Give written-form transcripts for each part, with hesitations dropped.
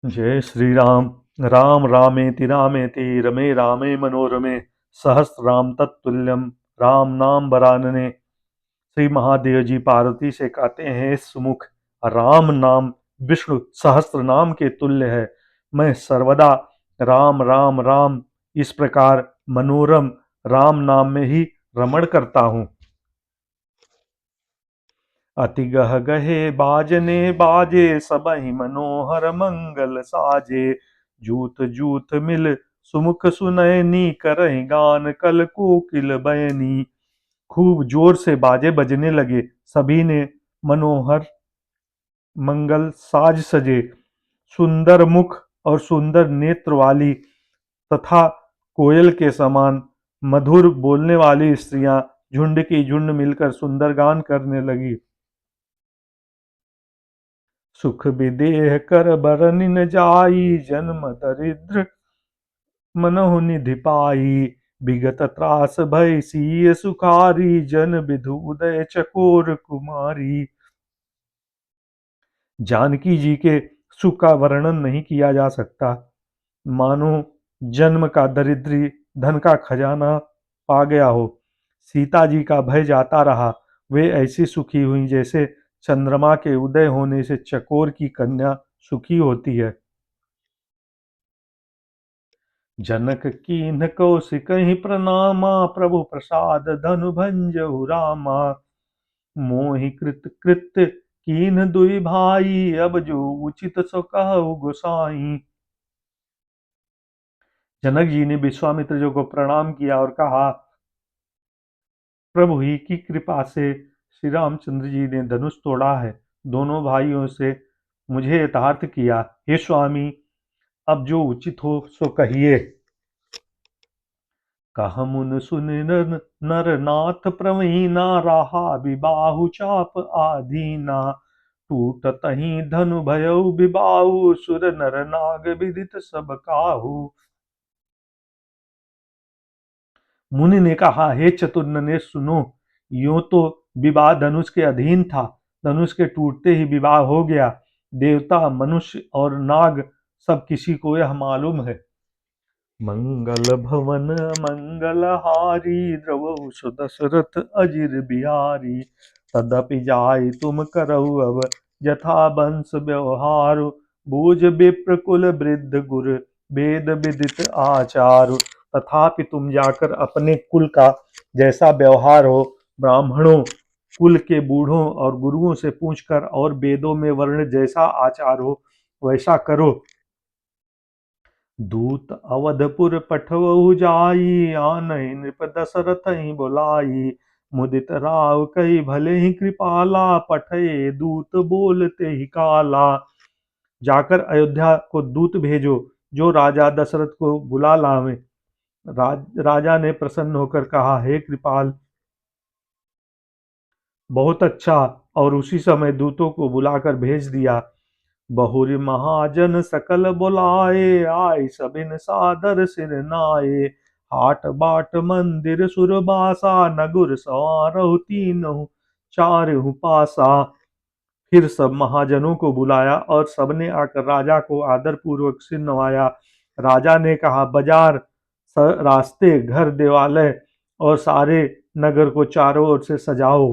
जय श्री राम। राम रामेति रामेति रमे रामे मनोरमे सहस्रनाम तत्तुल्यम राम नाम वरानने। श्री महादेव जी पार्वती से कहते हैं, सुमुख, राम नाम विष्णु सहस्त्र नाम के तुल्य है। मैं सर्वदा राम राम राम इस प्रकार मनोरम राम नाम में ही रमण करता हूँ। अति गह गहे बाजने बाजे सबहि मनोहर मंगल साजे। जूत जूत मिल सुमुख सुनैनी करहि गान कल कोकिल बयनी। खूब जोर से बाजे बजने लगे। सभी ने मनोहर मंगल साज सजे। सुंदर मुख और सुंदर नेत्र वाली तथा कोयल के समान मधुर बोलने वाली स्त्रियां झुंड की झुंड मिलकर सुंदर गान करने लगी। सुख विदेह कर बरनिन जाई जन्म दरिद्र मनहु निधि पाई। विगत त्रास भय सिय सुखारी जन विधु उदय चकोर कुमारी। जानकी जी के सुख का वर्णन नहीं किया जा सकता। मानो जन्म का दरिद्री धन का खजाना पा गया हो। सीता जी का भय जाता रहा। वे ऐसी सुखी हुई जैसे चंद्रमा के उदय होने से चकोर की कन्या सुखी होती है। जनक कीन्ह कौशिकहि प्रणामा प्रभु प्रसाद धनु भंजहु रामा। मोहि कृत कृत्य कीन्ह दुई भाई अब जो उचित सो कहु गोसाई। जनक जी ने विश्वामित्र जी को प्रणाम किया और कहा, प्रभु ही की कृपा से श्री रामचंद्र जी ने धनुष तोड़ा है। दोनों भाइयों से मुझे यथार्थ किया। हे स्वामी, अब जो उचित हो सो कहिए। कह मुन सुन नर नर नाथ प्रवीणा रहा विबाहु चाप आधीना। टूटत ही धनु भयउ विबाहु सुर नर नाग विदित सब काहू। मुनि ने कहा, हे चतुर्नने सुनो, यूं तो विवाह धनुष के अधीन था। धनुष के टूटते ही विवाह हो गया। देवता मनुष्य और नाग सब किसी को यह मालूम है। मंगल भवन मंगल हारी द्रवहु सुदशरथ अजिर बिहारी। तदपि जाय तुम करहु अब यथा वंश व्यवहार। बूझ विप्र कुल वृद्ध गुर वेद विदित आचार। तथापि तुम जाकर अपने कुल का जैसा व्यवहार हो, ब्राह्मणों कुल के बूढ़ों और गुरुओं से पूछकर, और वेदों में वर्ण जैसा आचार हो वैसा करो। दूत अवधपुर पठवहु जाई आनहि नृप दशरथ ही बुलाई। मुदित राव कही भले ही कृपाला पठये दूत बोलते ही काला। जाकर अयोध्या को दूत भेजो जो राजा दशरथ को बुला लावे। राजा ने प्रसन्न होकर कहा, हे कृपाल, बहुत अच्छा। और उसी समय दूतों को बुलाकर भेज दिया। बहुरी महाजन सकल बुलाए आय सबिन सादर सिर नाये। हाट बाट मंदिर सुरबासा नगुर सवारहु तीनहु चारहु पासा। फिर सब महाजनों को बुलाया और सबने आकर राजा को आदर पूर्वक सिर नवाया। राजा ने कहा, बाजार रास्ते घर देवालय और सारे नगर को चारों ओर से सजाओ।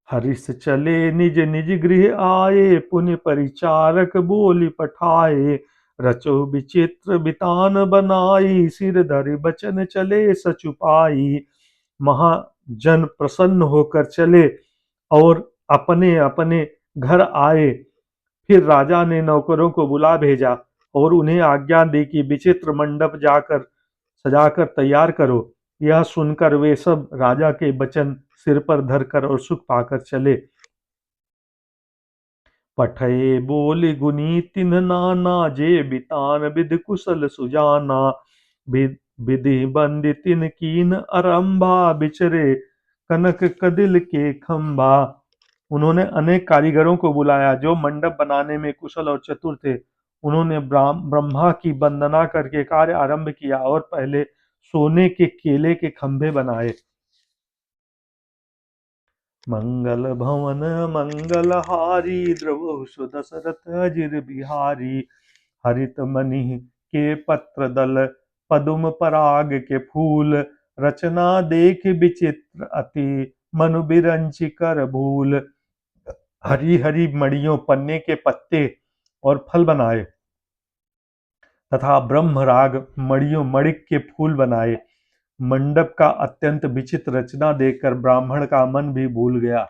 हरिष चले निज निज गृह आए पुण्य परिचारक बोली पठाए। रचो विचित्र बितान बनाई सिर धरि बचन चले सचुपाई। महाजन प्रसन्न होकर चले और अपने अपने घर आए। फिर राजा ने नौकरों को बुला भेजा और उन्हें आज्ञा दी कि विचित्र मंडप जाकर सजाकर तैयार करो। यह सुनकर वे सब राजा के वचन सिर पर धरकर और सुख पाकर चले। पठये बोली गुनी तिन्ह नाना जे बितान विधि कुशल सुजाना। विधि बंदी तिन कीन अरंभा बिचरे कनक कदिल के खंभा। उन्होंने अनेक कारीगरों को बुलाया जो मंडप बनाने में कुशल और चतुर थे। उन्होंने ब्रह्मा की वंदना करके कार्य आरंभ किया और पहले सोने के केले के खंभे बनाए। मंगल भवन मंगलहारी द्रवहु सुदशरथ अजिर बिहारी। हरित मणि के पत्र दल पदुम पराग के फूल। रचना देख विचित्र अति मनु बिरंचि कर भूल। हरी हरी मणियों पन्ने के पत्ते और फल बनाए तथा ब्रह्म राग मणियों मणिक के फूल बनाए। मंडप का अत्यंत विचित्र रचना देखकर ब्राह्मण का मन भी भूल गया।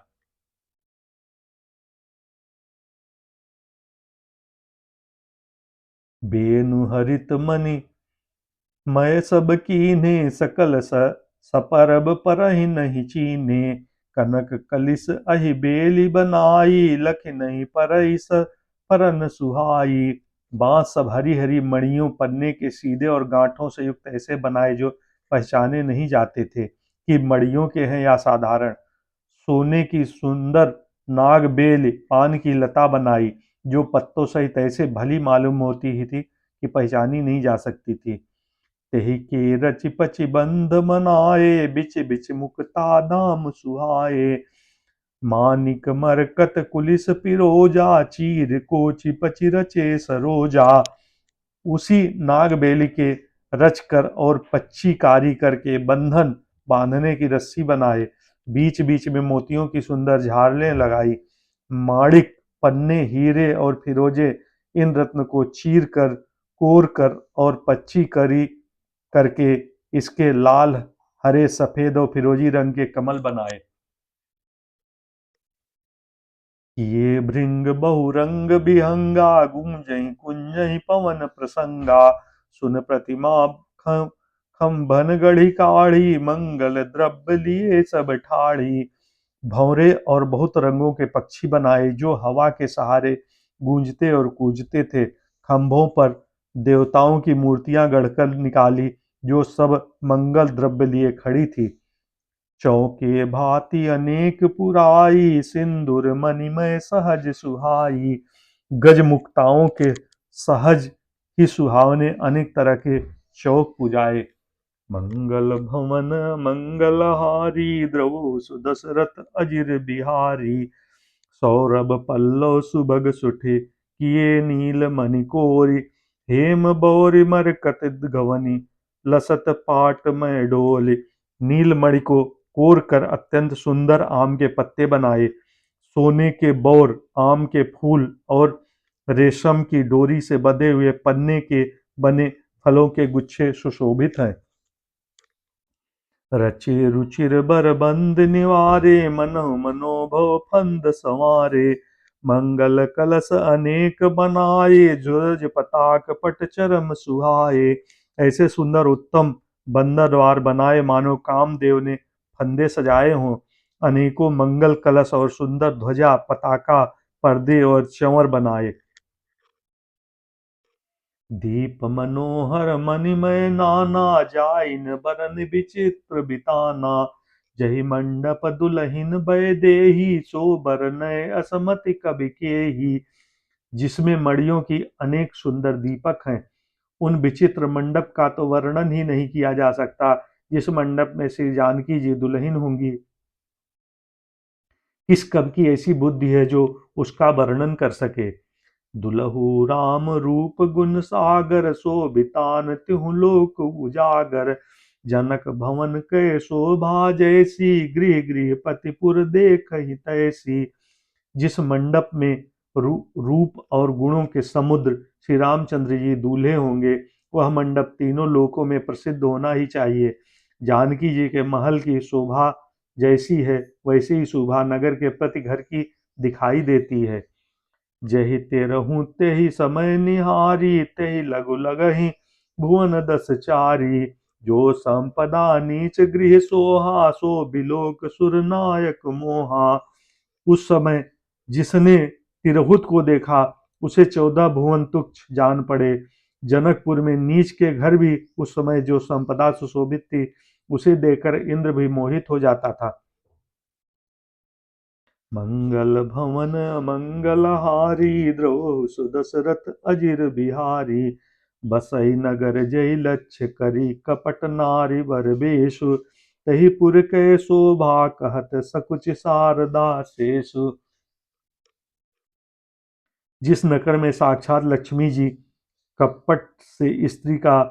बेनु हरित मणि मैं सब कीन्हे सकल सपरब परहि नहीं चीन्हे। कनक कलिस अहि बेली बनाई लख नहीं परहि परन सुहाई। बांस सब हरी हरी मणियों पन्ने के सीधे और गांठों से युक्त ऐसे बनाए जो पहचाने नहीं जाते थे कि मणियों के हैं या साधारण। सोने की सुंदर नाग बेल पान की लता बनाई जो पत्तों सहित ऐसे भली मालूम होती ही थी कि पहचानी नहीं जा सकती थी। तेहि के रचि पचि बंध मनाए बिच बिच मुक्ता दाम सुहाए। मानिक मरकत कुलिस पिरोजा चीर कोचि पचि रचे सरोजा। उसी नागबेली के रच कर और पच्ची कारी करके बंधन बांधने की रस्सी बनाए। बीच बीच में मोतियों की सुंदर झालरें लगाई। माणिक पन्ने हीरे और फिरोजे इन रत्न को चीर कर कोर कर और पच्ची करी करके इसके लाल हरे सफेद और फिरोजी रंग के कमल बनाए। ये भृंग बहुरंग बिहंगा गुंजई कुंजई पवन प्रसंगा। सुन प्रतिमा खम खम्भन गढ़ी काढ़ी मंगल द्रव्य लिए सब ठाढ़ी। भंवरे और बहुत रंगों के पक्षी बनाए जो हवा के सहारे गूंजते और कूजते थे। खंभों पर देवताओं की मूर्तियां गढ़कर निकाली जो सब मंगल द्रव्य लिए खड़ी थी। चौके भांति अनेक पुराई सिंदूर मणिमय सहज सुहाई। गजमुक्ताओं के सहज ही सुहावने अनेक तरह के चौक पुजाए। मंगल भवन मंगलहारी द्रवहु सुदशरथ अजिर बिहारी। सौरभ पल्लव सुभग सुठे किए नील मणि कोरी। हेम बौरि मरकत गवनी लसत पाट में डोली। नील मणि को कोर कर अत्यंत सुंदर आम के पत्ते बनाए। सोने के बौर आम के फूल और रेशम की डोरी से बंधे हुए पन्ने के बने फलों के गुच्छे सुशोभित हैं। रचे रुचिर बरबंद निवारे मनहु मनोभव फंद संवारे। मंगल कलश अनेक बनाए जुरज पताक पट चरम सुहाए। ऐसे सुंदर उत्तम बंदर द्वार बनाए मानो कामदेव ने फंदे सजाए हों। अनेकों मंगल कलश और सुंदर ध्वजा पताका पर्दे और चंवर बनाए। दीप मनोहर मणिमय नाना जाइन बरन विचित्र बिताना। जहि मंडप दुलहिन भय देही सो बरनय असमति कवि केही। जिसमें मड़ियों की अनेक सुंदर दीपक हैं उन विचित्र मंडप का तो वर्णन ही नहीं किया जा सकता। जिस मंडप में श्री जानकी जी दुल्हन होंगी किस कवि की ऐसी बुद्धि है जो उसका वर्णन कर सके। दुलहु राम रूप गुण सागर शोभितान तिहु लोक उजागर। जनक भवन के शोभा जैसी गृह गृह पतिपुर देखहि तैसी। जिस मंडप में रूप और गुणों के समुद्र श्री रामचंद्र जी दूल्हे होंगे वह मंडप तीनों लोकों में प्रसिद्ध होना ही चाहिए। जानकी जी के महल की शोभा जैसी है वैसी ही शोभा नगर के प्रति घर की दिखाई देती है। जहि तेरहूं तेहि समय निहारी तेहि लघु लगहि भुवन दस चारी। जो संपदा नीच गृह सोहा सो बिलोक सुर नायक मोहा। उस समय जिसने तिरहुत को देखा उसे 14 भुवन तुच्छ जान पड़े। जनकपुर में नीच के घर भी उस समय जो संपदा सुशोभित थी उसे देखकर इंद्र भी मोहित हो जाता था। मंगल भवन मंगलहारी द्रोह सुदशरथ अजिर बिहारी। बसई नगर जय लक्ष्य करी कपट नारी वर बेशु। तही पुर के शोभा कहत सकुच शारदा शेषु। जिस नगर में साक्षात लक्ष्मी जी कपट से स्त्री का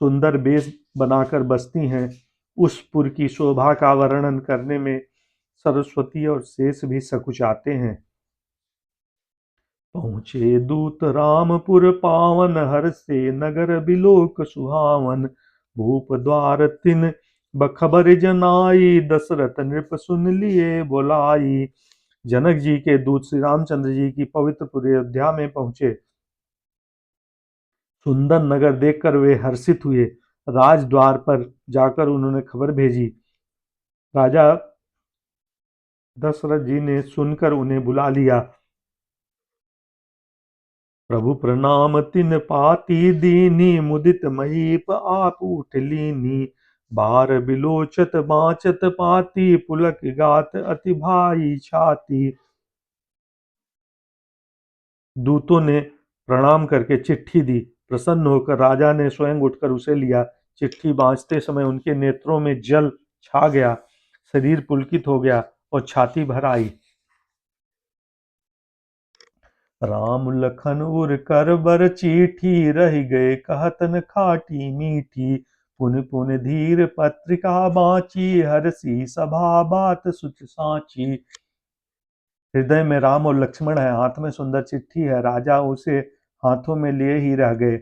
सुंदर वेश बनाकर बसती हैं, उस पुर की शोभा का वर्णन करने में सरस्वती और शेष भी सकुचाते हैं। पहुँचे दूत रामपुर पावन, हर से नगर बिलोक सुहावन। भूप द्वार तिन बखबर जनाई, दशरथ नृप सुन लिए बुलाई। जनक जी के दूत श्री रामचंद्र जी की पवित्र अयोध्या में पहुंचे। सुंदर नगर देखकर वे हर्षित हुए। राजद्वार पर जाकर उन्होंने खबर भेजी। राजा दशरथ जी ने सुनकर उन्हें बुला लिया। प्रभु प्रणाम तिन पाती दीनी, मुदित महीप आप उठ लीनी। बार बिलोचत बाँचत पाती, पुलक गात अति भाई छाती। दूतों ने प्रणाम करके चिट्ठी दी। प्रसन्न होकर राजा ने स्वयं उठकर उसे लिया। चिट्ठी बाँचते समय उनके नेत्रों में जल छा गया, शरीर पुलकित हो गया और छाती भर आई। राम लखन उर कर बर चीठी, रह गए कहतन खाटी मीठी। पुन पुन धीर पत्रिका बाँची, हरसी सभा बात सुच साची। हृदय में राम और लक्ष्मण है, हाथ में सुंदर चिट्ठी है। राजा उसे हाथों में लिए ही रह गए,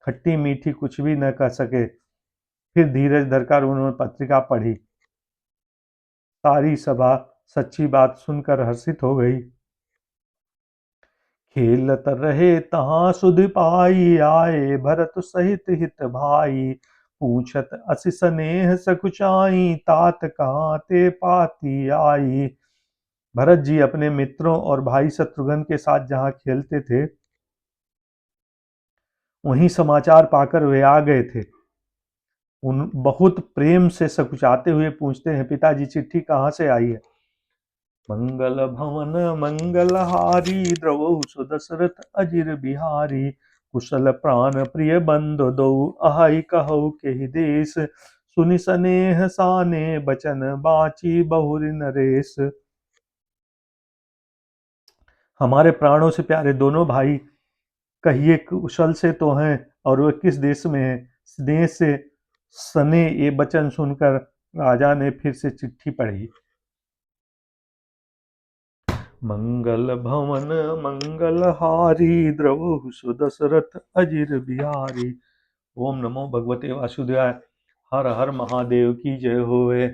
खट्टी मीठी कुछ भी न कर सके। फिर धीरज धरकर उन्होंने पत्रिका पढ़ी। सारी सभा सच्ची बात सुनकर हर्षित हो गई। खेलत रहे तहाँ सुध पाई, आए भरत सहित हित भाई। पूछत अस स्नेह सकुचाई, तात कहाँ ते पाती आई। भरत जी अपने मित्रों और भाई शत्रुघ्न के साथ जहाँ खेलते थे, वहीं समाचार पाकर वे आ गए थे। उन बहुत प्रेम से सकुचाते हुए पूछते हैं, पिताजी चिट्ठी कहाँ से आई है। मंगल भवन मंगलहारी, द्रवहु सुदशरथ अजिर बिहारी। कुशल प्राण प्रिय बंधु दो, अहाई कहु के देश। सुनि स्नेह साने बचन, बाची बहुरि नरेश। हमारे प्राणों से प्यारे दोनों भाई कहिए कुशल से तो हैं, और वह किस देश में है। स्नेह से सने ये वचन सुनकर राजा ने फिर से चिट्ठी पढ़ी। मंगल भवन मंगलहारी, द्रवहु सुदशरथ अजिर बिहारी। ओम नमो भगवते वासुदेवाय। हर हर महादेव की जय होवे।